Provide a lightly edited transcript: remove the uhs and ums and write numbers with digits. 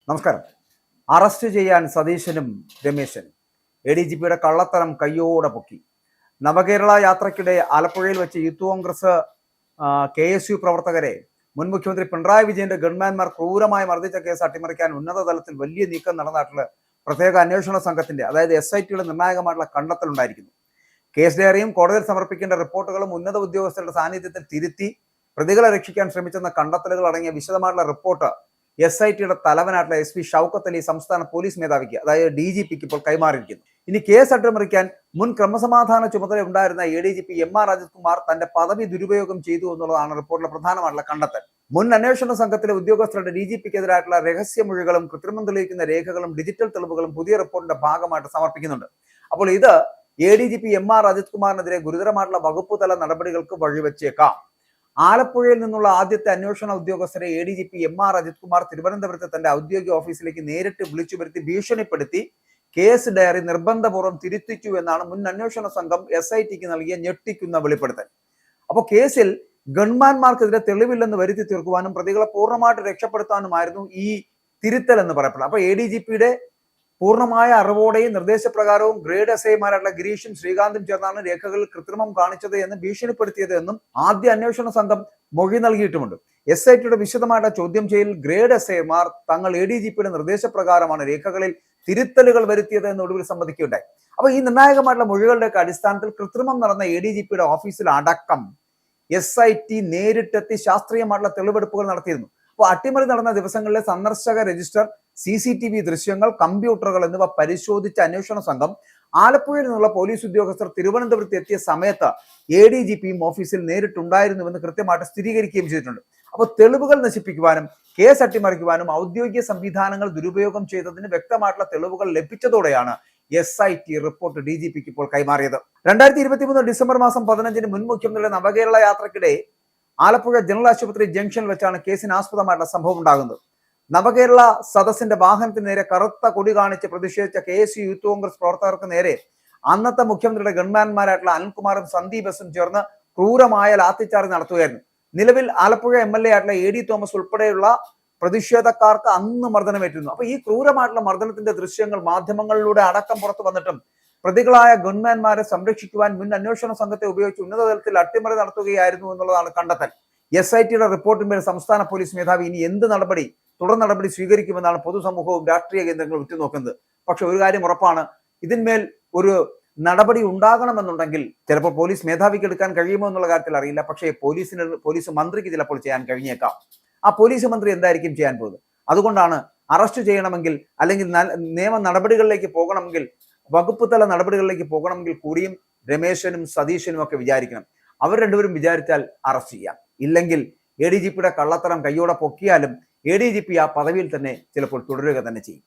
നമസ്കാരം. അറസ്റ്റ് ചെയ്യാൻ സതീശനും രമേശനും ADGPയുടെ കള്ളത്തരം കയ്യോടെ പൊക്കി. നവകേരള യാത്രക്കിടെ ആലപ്പുഴയിൽ വെച്ച് യൂത്ത് കോൺഗ്രസ് KSU പ്രവർത്തകരെ മുൻ മുഖ്യമന്ത്രി പിണറായി വിജയന്റെ ഗൺമാൻമാർ ക്രൂരമായി മർദ്ദിച്ച കേസ് അട്ടിമറിക്കാൻ ഉന്നത തലത്തിൽ വലിയ നീക്കം നടന്നിട്ടുള്ള പ്രത്യേക അന്വേഷണ സംഘത്തിന്റെ, അതായത് SITയുടെ നിർണായകമായിട്ടുള്ള കണ്ടെത്തലുണ്ടായിരിക്കുന്നു. കേസ് ഡയറിയും കോടതിയിൽ സമർപ്പിക്കേണ്ട റിപ്പോർട്ടുകളും ഉന്നത ഉദ്യോഗസ്ഥരുടെ സാന്നിധ്യത്തിൽ തിരുത്തി പ്രതികളെ രക്ഷിക്കാൻ ശ്രമിച്ചെന്ന കണ്ടെത്തലുകൾ അടങ്ങിയ വിശദമായിട്ടുള്ള റിപ്പോർട്ട് SITയുടെ തലവനായിട്ടുള്ള SP ഷൗക്കത്ത് അലി സംസ്ഥാന പോലീസ് മേധാവിക്ക്, അതായത് DGPക്ക് ഇപ്പോൾ കൈമാറിയിരിക്കുന്നു. ഇനി കേസ് അട്ടിമറിക്കാൻ മുൻ ക്രമസമാധാന ചുമതല ഉണ്ടായിരുന്ന ADGP MR അജിത് കുമാർ തന്റെ പദവി ദുരുപയോഗം ചെയ്തു എന്നുള്ളതാണ് റിപ്പോർട്ടിലെ പ്രധാനമായിട്ടുള്ള കണ്ടെത്തൽ. മുൻ അന്വേഷണ സംഘത്തിലെ ഉദ്യോഗസ്ഥരുടെ DGPക്കെതിരായിട്ടുള്ള രഹസ്യമൊഴികളും കൃത്രിമം തെളിയിക്കുന്ന രേഖകളും ഡിജിറ്റൽ തെളിവുകളും പുതിയ റിപ്പോർട്ടിന്റെ ഭാഗമായിട്ട് സമർപ്പിക്കുന്നുണ്ട്. അപ്പോൾ ഇത് ADGP MR അജിത് കുമാറിനെതിരെ ഗുരുതരമായിട്ടുള്ള വകുപ്പ് തല നടപടികൾക്ക് വഴിവെച്ചേക്കാം. ആലപ്പുഴയിൽ നിന്നുള്ള ആദ്യത്തെ അന്വേഷണ ഉദ്യോഗസ്ഥരെ ADGP MR അജിത് കുമാർ തിരുവനന്തപുരത്ത് തന്റെ ഔദ്യോഗിക ഓഫീസിലേക്ക് നേരിട്ട് വിളിച്ചു വരുത്തി ഭീഷണിപ്പെടുത്തി കേസ് ഡയറി നിർബന്ധപൂർവ്വം തിരുത്തിച്ചു എന്നാണ് മുൻ അന്വേഷണ സംഘം SITക്ക് നൽകിയ ഞെട്ടിക്കുന്ന വെളിപ്പെടുത്തൽ. അപ്പോൾ കേസിൽ ഗൺമാൻമാർക്കെതിരെ തെളിവില്ലെന്ന് വരുത്തി തീർക്കുവാനും പ്രതികളെ പൂർണ്ണമായിട്ട് രക്ഷപ്പെടുത്താനുമായിരുന്നു ഈ തിരുത്തൽ എന്ന് പറയപ്പെടുന്നത്. അപ്പൊ ADGPയുടെ പൂർണ്ണമായ അറിവോടെയും നിർദ്ദേശപ്രകാരവും ഗ്രേഡ് SIമാരായിട്ടുള്ള ഗിരീഷും ശ്രീകാന്തും ചേർന്നാണ് രേഖകളിൽ കൃത്രിമം കാണിച്ചത് എന്ന് ഭീഷണിപ്പെടുത്തിയത് എന്നും ആദ്യ അന്വേഷണ സംഘം മൊഴി നൽകിയിട്ടുമുണ്ട്. SITയുടെ വിശദമായിട്ട് ചോദ്യം ചെയ്യൽ ഗ്രേഡ് SIമാർ തങ്ങൾ ADGPയുടെ നിർദ്ദേശപ്രകാരമാണ് രേഖകളിൽ തിരുത്തലുകൾ വരുത്തിയത് എന്ന് ഒടുവിൽ സമ്മതിക്കുകയുണ്ടായി. അപ്പൊ ഈ നിർണായകമായിട്ടുള്ള മൊഴികളുടെയൊക്കെ അടിസ്ഥാനത്തിൽ കൃത്രിമം നടന്ന ADGPയുടെ ഓഫീസിൽ അടക്കം SIT നേരിട്ടെത്തി ശാസ്ത്രീയമായിട്ടുള്ള തെളിവെടുപ്പുകൾ നടത്തിയിരുന്നു. അപ്പോൾ അട്ടിമറി നടന്ന ദിവസങ്ങളിലെ സന്ദർശക രജിസ്റ്റർ, CCTV ദൃശ്യങ്ങൾ, കമ്പ്യൂട്ടറുകൾ എന്നിവ പരിശോധിച്ച അന്വേഷണ സംഘം ആലപ്പുഴയിൽ നിന്നുള്ള പോലീസ് ഉദ്യോഗസ്ഥർ തിരുവനന്തപുരത്ത് എത്തിയ സമയത്ത് ADGPയും ഓഫീസിൽ നേരിട്ടുണ്ടായിരുന്നുവെന്ന് കൃത്യമായിട്ട് സ്ഥിരീകരിക്കുകയും ചെയ്തിട്ടുണ്ട്. അപ്പോൾ തെളിവുകൾ നശിപ്പിക്കുവാനും കേസ് അട്ടിമറിക്കുവാനും ഔദ്യോഗിക സംവിധാനങ്ങൾ ദുരുപയോഗം ചെയ്തതിന് വ്യക്തമായിട്ടുള്ള തെളിവുകൾ ലഭിച്ചതോടെയാണ് SIT റിപ്പോർട്ട് DGPക്ക് ഇപ്പോൾ കൈമാറിയത്. 2023 ഡിസംബർ മാസം 15-ന് മുൻ മുഖ്യമന്ത്രിയുടെ നവകേരള യാത്രക്കിടെ ആലപ്പുഴ ജനറൽ ആശുപത്രി ജംഗ്ഷനിൽ വെച്ചാണ് കേസിന് ആസ്പദമായിട്ടുള്ള സംഭവം ഉണ്ടാകുന്നത്. നവകേരള സദസ്സിന്റെ വാഹനത്തിന് നേരെ കറുത്ത കൊടി കാണിച്ച് പ്രതിഷേധിച്ച KSU യൂത്ത് കോൺഗ്രസ് പ്രവർത്തകർക്ക് നേരെ അന്നത്തെ മുഖ്യമന്ത്രിയുടെ ഗൺമാൻമാരായിട്ടുള്ള അനിൽകുമാറും സന്ദീപ് എസും ചേർന്ന് ക്രൂരമായ ലാത്തിച്ചാർജ് നടത്തുകയായിരുന്നു. നിലവിൽ ആലപ്പുഴ MLA ആയിട്ടുള്ള AD തോമസ് ഉൾപ്പെടെയുള്ള പ്രതിഷേധക്കാർക്ക് അന്ന് മർദ്ദനമേറ്റിരുന്നു. അപ്പൊ ഈ ക്രൂരമായിട്ടുള്ള മർദ്ദനത്തിന്റെ ദൃശ്യങ്ങൾ മാധ്യമങ്ങളിലൂടെ അടക്കം പുറത്തു വന്നിട്ടും പ്രതികളായ ഗൺമാൻമാരെ സംരക്ഷിക്കുവാൻ മുൻ അന്വേഷണ സംഘത്തെ ഉപയോഗിച്ച് ഉന്നതതലത്തിൽ അട്ടിമറി നടത്തുകയായിരുന്നു എന്നുള്ളതാണ് കണ്ടെത്തൽ. SITയുടെ റിപ്പോർട്ടിന്മേൽ സംസ്ഥാന പോലീസ് മേധാവി ഇനി എന്ത് തുടർ നടപടി സ്വീകരിക്കുമെന്നാണ് പൊതുസമൂഹവും രാഷ്ട്രീയ കേന്ദ്രങ്ങളും ഉറ്റുനോക്കുന്നത്. പക്ഷെ ഒരു കാര്യം ഉറപ്പാണ്, ഇതിന്മേൽ ഒരു നടപടി ഉണ്ടാകണമെന്നുണ്ടെങ്കിൽ ചിലപ്പോൾ പോലീസ് മേധാവിക്ക് എടുക്കാൻ കഴിയുമോ എന്നുള്ള കാര്യത്തിൽ അറിയില്ല. പക്ഷേ പോലീസ് മന്ത്രിക്ക് ചിലപ്പോൾ ചെയ്യാൻ കഴിഞ്ഞേക്കാം. ആ പോലീസ് മന്ത്രി എന്തായിരിക്കും ചെയ്യാൻ പോകുന്നത്? അതുകൊണ്ടാണ് അറസ്റ്റ് ചെയ്യണമെങ്കിൽ അല്ലെങ്കിൽ നിയമ നടപടികളിലേക്ക് പോകണമെങ്കിൽ, വകുപ്പ് തല നടപടികളിലേക്ക് പോകണമെങ്കിൽ കൂടിയും രമേശനും സതീശനും ഒക്കെ വിചാരിക്കണം. അവർ രണ്ടുപേരും വിചാരിച്ചാൽ അറസ്റ്റ് ചെയ്യാം. ഇല്ലെങ്കിൽ ADGPയുടെ കള്ളത്തരം കയ്യോടെ പൊക്കിയാലും ADGP ആ പദവിയിൽ തന്നെ ചിലപ്പോൾ തുടരുക തന്നെ ചെയ്യും.